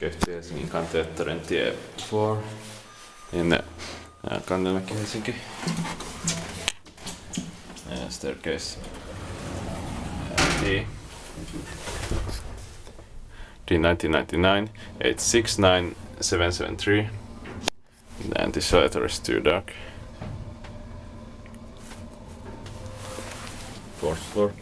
Kehtui Helsingin Kantelettarentie 4 in Kannelmäki, Helsinki. Staircase D1999 869773. And this elevator is too dark. 4th floor.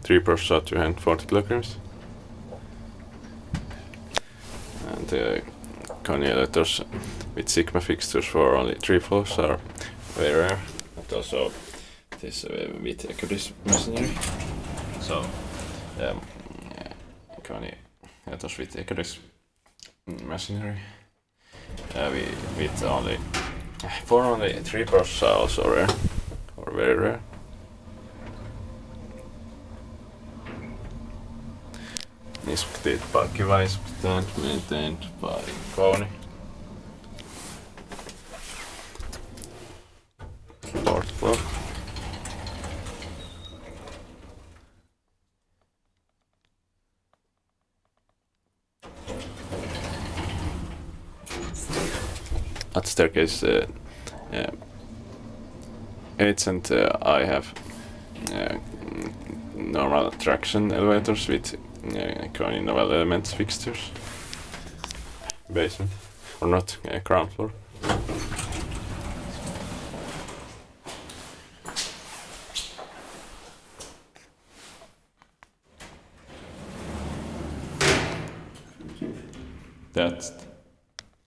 Three per shot, 240 kilograms. And Kone elevators with Sigma fixtures for only 3 floors are very rare. And also this with Ecuadis machinery. So Kone elevators with Ecuadis machinery with only for only 3 pairs are also rare or very rare. Inspected parkkivice and maintained by Kone. 4th floor. At staircase 8 and I have normal traction elevators with Kone novel elements fixtures. Basement or not, ground floor. That's